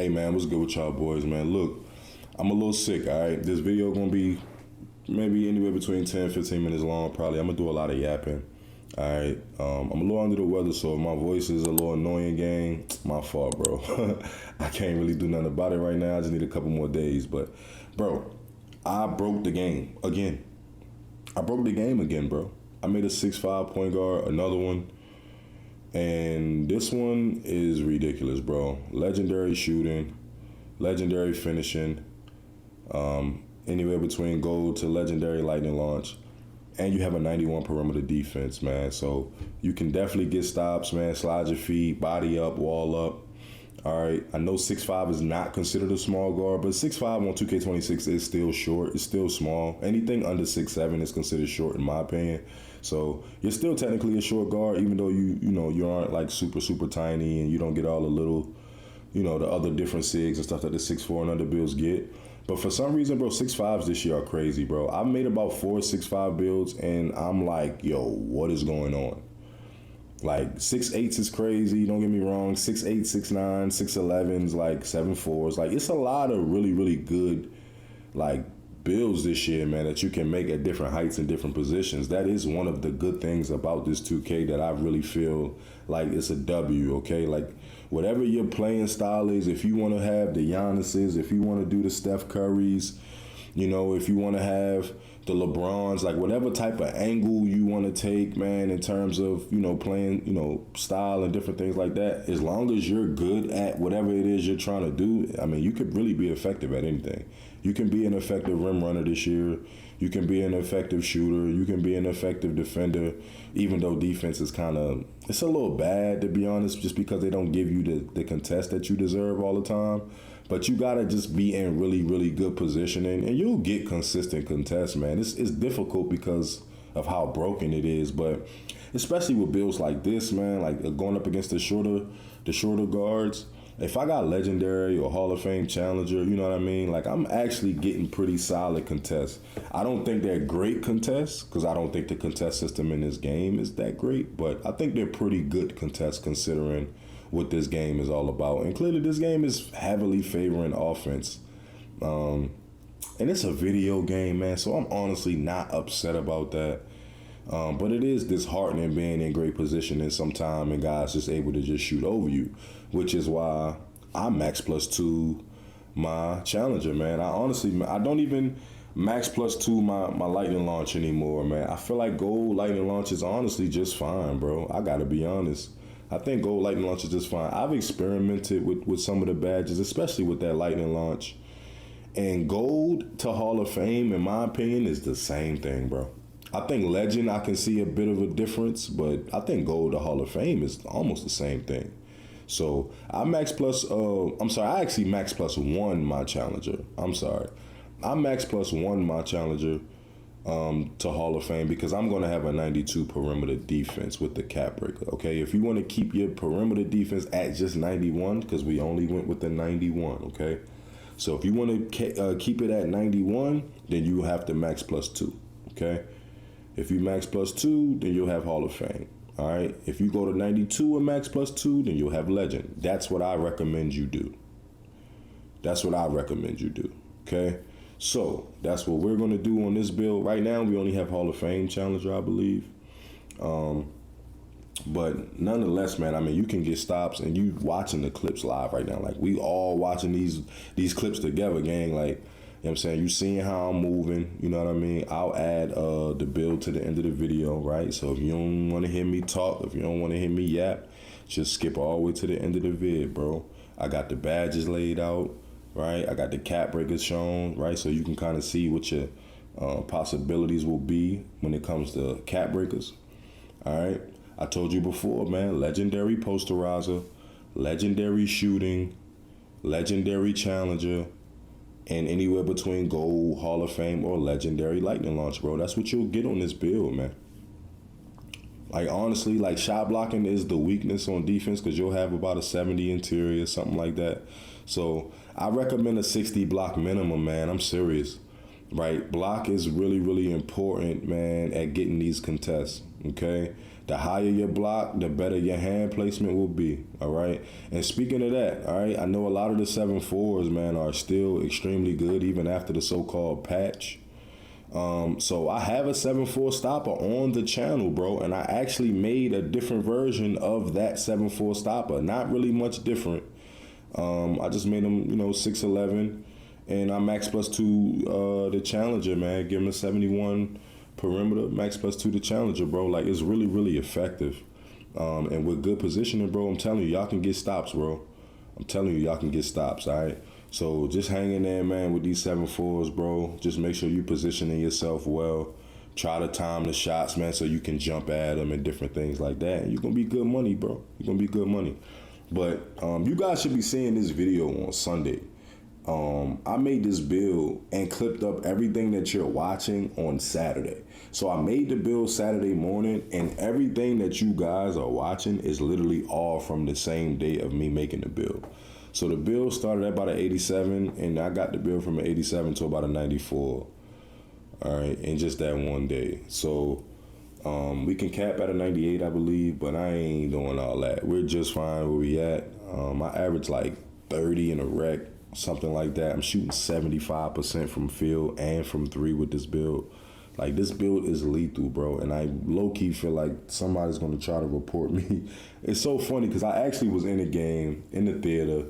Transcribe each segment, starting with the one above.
Hey man, what's good with y'all boys, man? Look, I'm a little sick, all right? This video gonna be maybe anywhere between 10 15 minutes long, probably. I'm gonna do a lot of yapping, all right? I'm a little under the weather, so if my voice is a little annoying, gang, my fault, bro. I can't really do nothing about it right now. I just need a couple more days. But, bro, I broke the game again. I broke the game again, bro. I made a 6'5" point guard, another one. And this one is ridiculous, bro. Legendary shooting, legendary finishing, anywhere between gold to legendary lightning launch. And you have a 91 perimeter defense, man. So you can definitely get stops, man. Slide your feet, body up, wall up. All right. I know 6'5" is not considered a small guard, but 6'5" on 2K26 is still short. It's still small. Anything under 6'7" is considered short, in my opinion. So you're still technically a short guard, even though you aren't like super tiny and you don't get all the little, the other different SIGs and stuff that the 6'4" and under builds get. But for some reason, bro, 6'5s this year are crazy, bro. I've made about 4 6'5 builds, and I'm like, yo, what is going on? Like 6'8s is crazy. Don't get me wrong. 6'8, 6'9, 6'11s, like 7'4s. Like it's a lot of really good, like builds this year, man, that you can make at different heights and different positions. That is one of the good things about this 2K that I really feel like it's a W, okay? Like whatever your playing style is, if you want to have the Giannis's, if you want to do the Steph Curry's, if you want to have the LeBrons, like whatever type of angle you want to take, man, in terms of, playing, style and different things like that, as long as you're good at whatever it is you're trying to do, I mean, you could really be effective at anything. You can be an effective rim runner this year. You can be an effective shooter. You can be an effective defender, even though defense is it's a little bad, to be honest, just because they don't give you the contest that you deserve all the time. But you got to just be in really good positioning, and you'll get consistent contests, man. It's difficult because of how broken it is, but especially with builds like this, man, like going up against the shorter guards, if I got legendary or Hall of Fame challenger, you know what I mean? Like I'm actually getting pretty solid contests. I don't think they're great contests because I don't think the contest system in this game is that great, but I think they're pretty good contests considering what this game is all about. And clearly this game is heavily favoring offense. And it's a video game, man, so I'm honestly not upset about that. But it is disheartening being in great position and sometime and guys just able to just shoot over you, which is why I max +2 my challenger, man. I don't even max +2 my lightning launch anymore, man. I feel like gold lightning launch is honestly just fine, bro. I gotta be honest. I think gold lightning launch is just fine. I've experimented with some of the badges, especially with that lightning launch. And gold to Hall of Fame, in my opinion, is the same thing, bro. I think legend, I can see a bit of a difference, but I think gold to Hall of Fame is almost the same thing. So I actually max +1 my challenger. I max +1 my challenger to Hall of Fame because I'm going to have a 92 perimeter defense with the cap breaker, okay? If you want to keep your perimeter defense at just 91, because we only went with the 91, okay? So if you want to keep it at 91, then you have to max +2, okay? If you max +2, then you'll have Hall of Fame, all right? If you go to 92 and max +2, then you'll have legend. That's what I recommend you do. Okay? So that's what we're going to do on this build. Right now, we only have Hall of Fame challenger, I believe. But nonetheless, man, I mean, you can get stops, and you watching the clips live right now. Like, we all watching these clips together, gang. Like, you know what I'm saying? You seeing how I'm moving, you know what I mean? I'll add the build to the end of the video, right? So if you don't want to hear me talk, if you don't want to hear me yap, just skip all the way to the end of the vid, bro. I got the badges laid out, right? I got the cap breakers shown, right? So you can kind of see what your possibilities will be when it comes to cap breakers, all right? I told you before, man, legendary posterizer, legendary shooting, legendary challenger, and anywhere between gold, Hall of Fame, or legendary lightning launch, bro. That's what you'll get on this build, man. Like, honestly, like, shot blocking is the weakness on defense because you'll have about a 70 interior, something like that. So I recommend a 60 block minimum, man. I'm serious, right? Block is really important, man, at getting these contests, okay? The higher your block, the better your hand placement will be, all right? And speaking of that, all right, I know a lot of the 7-4s, man, are still extremely good even after the so-called patch. So I have a 7-4 stopper on the channel, bro, and I actually made a different version of that 7-4 stopper. Not really much different. I just made them, 6'11", and I max plus 2 the Challenger, man. Give him a 71 perimeter, max plus 2 the Challenger, bro. Like, it's really, really effective. And with good positioning, bro, I'm telling you, y'all can get stops, bro. I'm telling you, y'all can get stops, all right? So just hang in there, man, with these 7-4s, bro. Just make sure you positioning yourself well. Try to time the shots, man, so you can jump at them and different things like that. And you're going to be good money, bro. You're going to be good money. But you guys should be seeing this video on Sunday. I made this build and clipped up everything that you're watching on Saturday. So I made the build Saturday morning, and everything that you guys are watching is literally all from the same day of me making the build. So the build started at about an 87, and I got the build from an 87 to about a 94. All right, in just that one day. So we can cap at a 98, I believe, but I ain't doing all that. We're just fine where we at. I average like 30 in a rec, something like that. I'm shooting 75% from field and from 3 with this build. Like, this build is lethal, bro, and I low-key feel like somebody's going to try to report me. It's so funny because I actually was in the game, in the theater,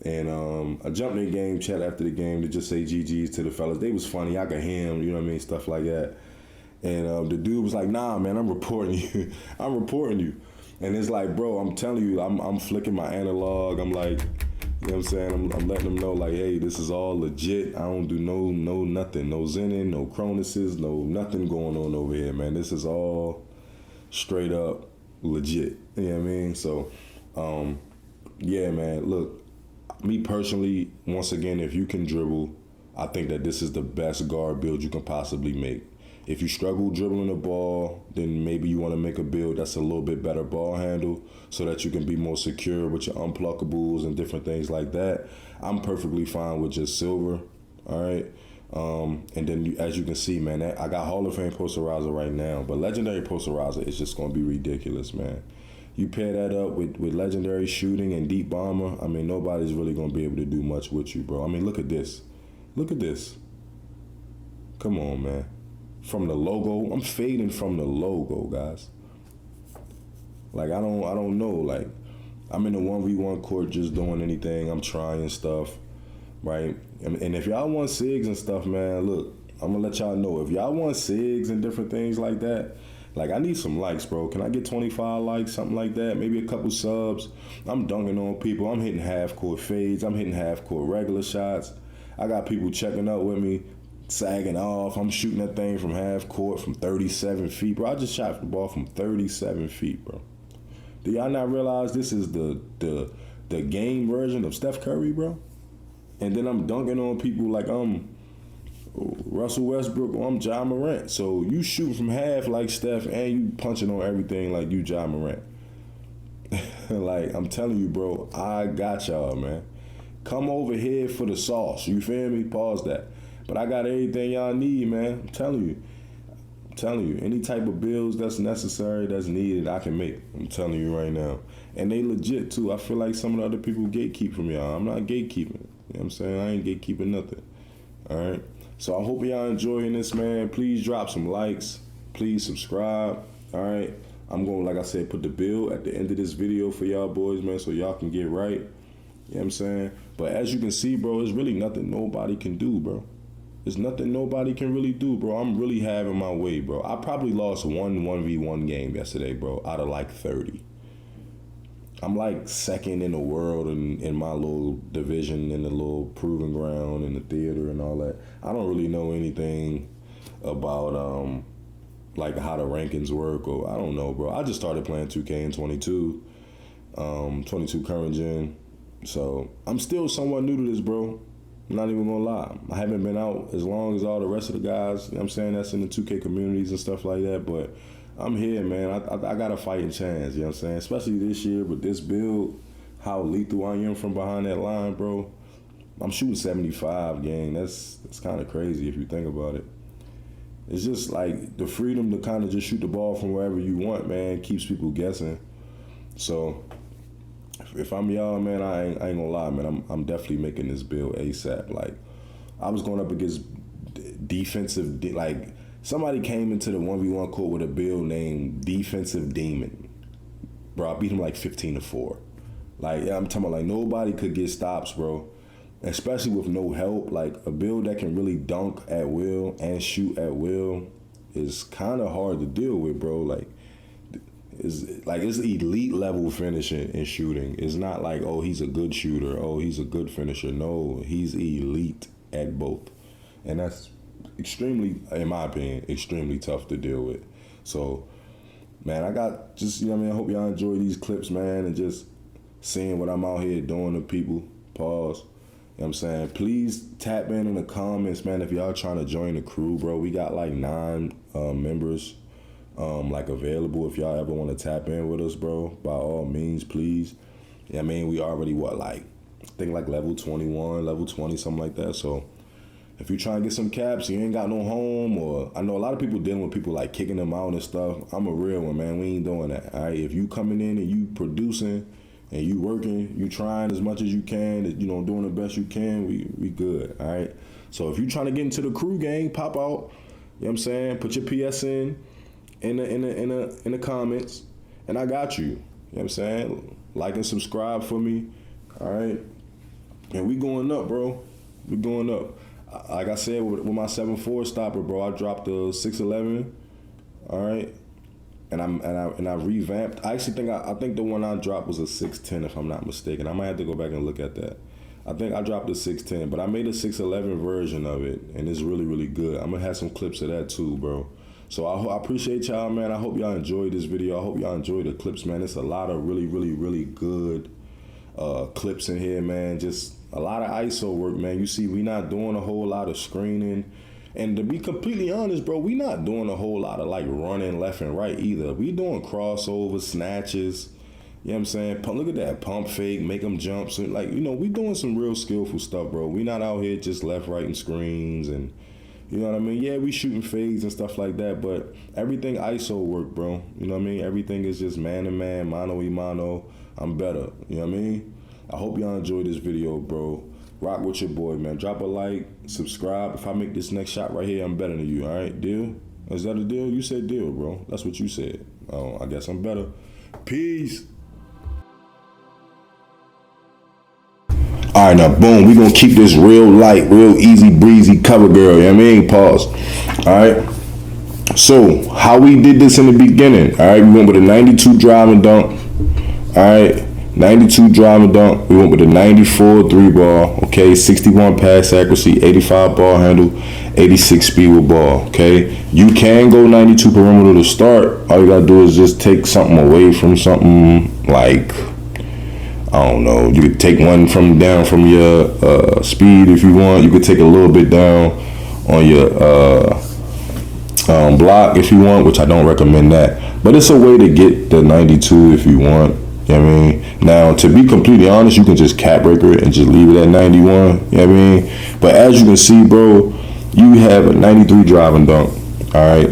and I jumped in the game chat after the game to just say GGs to the fellas. They was funny. I could hear them, you know what I mean, stuff like that. And the dude was like, nah, man, I'm reporting you. I'm reporting you. And it's like, bro, I'm telling you, I'm flicking my analog. I'm like, you know what I'm saying? I'm letting them know, like, hey, this is all legit. I don't do no nothing. No Zenin, no Chronuses, no nothing going on over here, man. This is all straight up legit. You know what I mean? So, yeah, man, look, me personally, once again, if you can dribble, I think that this is the best guard build you can possibly make. If you struggle dribbling the ball, then maybe you want to make a build that's a little bit better ball handle so that you can be more secure with your unplockables and different things like that. I'm perfectly fine with just silver, all right? And then, as you can see, man, I got Hall of Fame posterizer right now, but legendary posterizer is just going to be ridiculous, man. You pair that up with legendary shooting and deep bomber, I mean, nobody's really going to be able to do much with you, bro. I mean, look at this. Look at this. Come on, man. From the logo, I'm fading from the logo, guys. Like, I don't know. Like, I'm in the 1v1 court just doing anything. I'm trying stuff, right? And if y'all want SIGs and stuff, man, look, I'm gonna let y'all know. If y'all want SIGs and different things like that, like, I need some likes, bro. Can I get 25 likes, something like that? Maybe a couple subs. I'm dunking on people. I'm hitting half-court fades. I'm hitting half-court regular shots. I got people checking up with me, sagging off. I'm shooting that thing from half court from 37 feet, bro. I just shot the ball from 37 feet, bro. Do y'all not realize this is the game version of Steph Curry, bro? And then I'm dunking on people like I'm Russell Westbrook or I'm Ja Morant. So you shoot from half like Steph and you punching on everything like you Ja Morant. Like, I'm telling you, bro, I got y'all, man. Come over here for the sauce. You feel me? Pause that. But I got everything y'all need, man. I'm telling you. I'm telling you. Any type of builds that's necessary, that's needed, I can make. I'm telling you right now. And they legit, too. I feel like some of the other people gatekeep from y'all. I'm not gatekeeping. You know what I'm saying? I ain't gatekeeping nothing. All right? So I hope y'all enjoying this, man. Please drop some likes. Please subscribe. All right? I'm going to, like I said, put the build at the end of this video for y'all boys, man, so y'all can get right. You know what I'm saying? But as you can see, bro, there's really nothing nobody can do, bro. There's nothing nobody can really do, bro. I'm really having my way, bro. I probably lost one 1v1 game yesterday, bro, out of like 30. I'm like second in the world in my little division, in the little proving ground, in the theater and all that. I don't really know anything about like how the rankings work, or I don't know, bro. I just started playing 2K in 22, 22 current gen. So I'm still somewhat new to this, bro. I'm not even gonna lie. I haven't been out as long as all the rest of the guys, you know what I'm saying, that's in the 2K communities and stuff like that, but I'm here, man. I got a fighting chance, you know what I'm saying? Especially this year with this build, how lethal I am from behind that line, bro. I'm shooting 75, gang. That's kind of crazy if you think about it. it's just like the freedom to kind of just shoot the ball from wherever you want, man, keeps people guessing. So if I'm y'all, man, I ain't gonna lie, man. I'm definitely making this build ASAP. Like, I was going up against defensive, like, somebody came into the 1v1 court with a build named Defensive Demon. Bro, I beat him like 15-4. Like, I'm talking about, like, nobody could get stops, bro. Especially with no help. Like, a build that can really dunk at will and shoot at will is kind of hard to deal with, bro. Like, it's elite level finishing and shooting. It's not like, oh, he's a good shooter, oh, he's a good finisher. No, he's elite at both. And that's extremely, in my opinion, extremely tough to deal with. So, man, I got just, you know what I mean, I hope y'all enjoy these clips, man, and just seeing what I'm out here doing to people. Pause. You know what I'm saying? Please tap in the comments, man, if y'all trying to join the crew, bro. We got like 9 members like available. If y'all ever want to tap in with us, bro, by all means, please. Yeah, I mean, we already, I think like level 21, level 20, something like that. So if you trying to get some caps, you ain't got no home, or I know a lot of people dealing with people like kicking them out and stuff. I'm a real one, man. We ain't doing that, all right? If you coming in and you producing and you working, you trying as much as you can, you know, doing the best you can, we good, all right? So if you trying to get into the crew gang, pop out, you know what I'm saying? Put your PS in the comments, and I got you. You know what I'm saying? Like and subscribe for me, all right? And we going up, bro. We going up. Like I said, with my 7.4 stopper, bro, I dropped the 6.11, all right? And I revamped. I actually think the one I dropped was a 6.10, if I'm not mistaken. I might have to go back and look at that. I think I dropped a 6.10, but I made a 6.11 version of it, and it's really, really good. I'm gonna have some clips of that too, bro. So I appreciate y'all, man. I hope y'all enjoyed this video. I hope y'all enjoyed the clips, man. It's a lot of really, really, really good clips in here, man. Just a lot of ISO work, man. You see, we not doing a whole lot of screening. And to be completely honest, bro, we not doing a whole lot of like running left and right either. We doing crossovers, snatches. You know what I'm saying? Look at that, pump fake, make them jump. So, like, you know, we doing some real skillful stuff, bro. We not out here just left, right, and screens and, you know what I mean? Yeah, we shooting fades and stuff like that, but everything ISO work, bro. You know what I mean? Everything is just man-to-man, mano-y-mano. I'm better. You know what I mean? I hope y'all enjoyed this video, bro. Rock with your boy, man. Drop a like, subscribe. If I make this next shot right here, I'm better than you, all right? Deal? Is that a deal? You said deal, bro. That's what you said. Oh, I guess I'm better. Peace. All right, now, boom. We going to keep this real light, real easy breezy cover girl. You know what I mean? Pause. All right. So, how we did this in the beginning, all right? We went with a 92 drive and dunk. All right. 92 drive and dunk. We went with a 94 3-ball. Okay. 61 pass accuracy, 85 ball handle, 86 speed with ball. Okay. You can go 92 perimeter to start. All you got to do is just take something away from something like, I don't know, you could take one down from your speed if you want. You could take a little bit down on your block if you want, which I don't recommend that. But it's a way to get the 92 if you want. You know what I mean? Now, to be completely honest, you can just cap breaker it and just leave it at 91. You know what I mean? But as you can see, bro, you have a 93 drive and dunk. All right.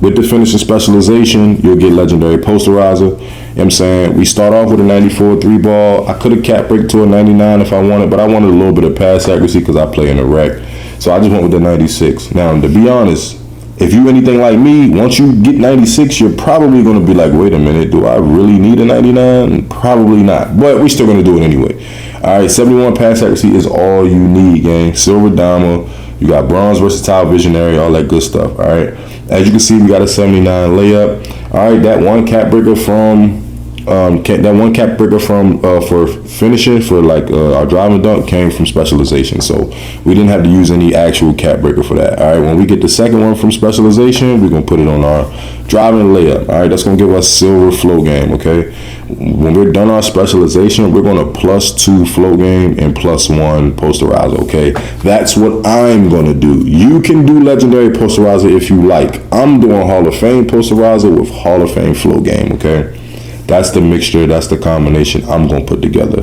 With the finishing specialization, you'll get legendary posterizer. You know what I'm saying? We start off with a 94 3-ball. I could have cap break to a 99 if I wanted, but I wanted a little bit of pass accuracy because I play in the rec. So I just went with the 96. Now, to be honest, if you anything like me, once you get 96, you're probably going to be like, wait a minute, do I really need a 99? Probably not, but we're still going to do it anyway. All right, 71 pass accuracy is all you need, gang. Silver Dama, you got bronze, versatile, visionary, all that good stuff, all right? As you can see, we got a 79 layup. All right, that one cap breaker from for finishing for like our drive and dunk came from specialization, so we didn't have to use any actual cap breaker for that. All right, when we get the second one from specialization, we're gonna put it on our driving layup. All right, that's gonna give us silver flow game. Okay, when we're done our specialization, we're gonna +2 flow game and +1 posterizer. Okay, that's what I'm gonna do. You can do legendary posterizer if you like. I'm doing Hall of Fame posterizer with Hall of Fame flow game. Okay. That's the mixture, that's the combination I'm going to put together.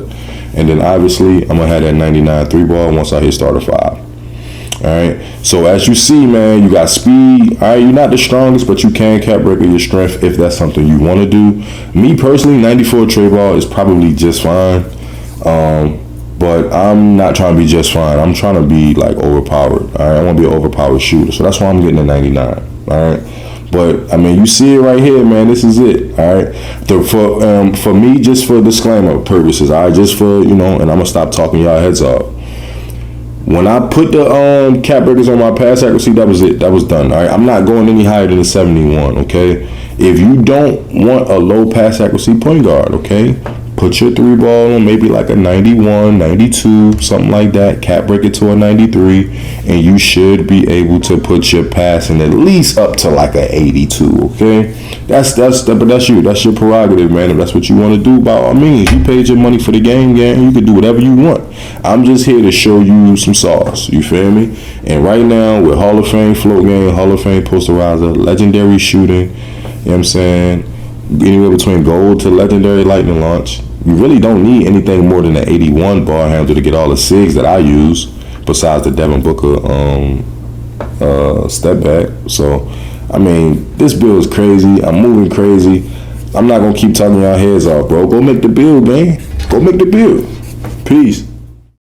And then obviously, I'm going to have that 99 3-ball once I hit starter 5. All right. So as you see, man, you got speed. All right. You're not the strongest, but you can cap breaker your strength if that's something you want to do. Me personally, 94 trade ball is probably just fine. But I'm not trying to be just fine. I'm trying to be like overpowered. All right. I want to be an overpowered shooter. So that's why I'm getting a 99. All right. But I mean, you see it right here, man. This is it. All right. For me, just for disclaimer purposes, all right, just for and I'm gonna stop talking y'all heads off. When I put the cap breakers on my pass accuracy, that was it. That was done. All right. I'm not going any higher than a 71. Okay. If you don't want a low pass accuracy point guard, okay, put your three ball on maybe like a 91, 92, something like that. Cap break it to a 93, and you should be able to put your passing at least up to like a 82. Okay, but that's you. That's your prerogative, man. If that's what you want to do, by all means, you paid your money for the game. You can do whatever you want. I'm just here to show you some sauce. You feel me? And right now, with Hall of Fame float game, Hall of Fame posterizer, legendary shooting. You know what I'm saying? Anywhere between gold to legendary lightning launch. You really don't need anything more than an 81 ball handle to get all the SIGs that I use, besides the Devin Booker step back. So, I mean, this build is crazy. I'm moving crazy. I'm not going to keep talking y'all heads off, bro. Go make the build, man. Go make the build. Peace.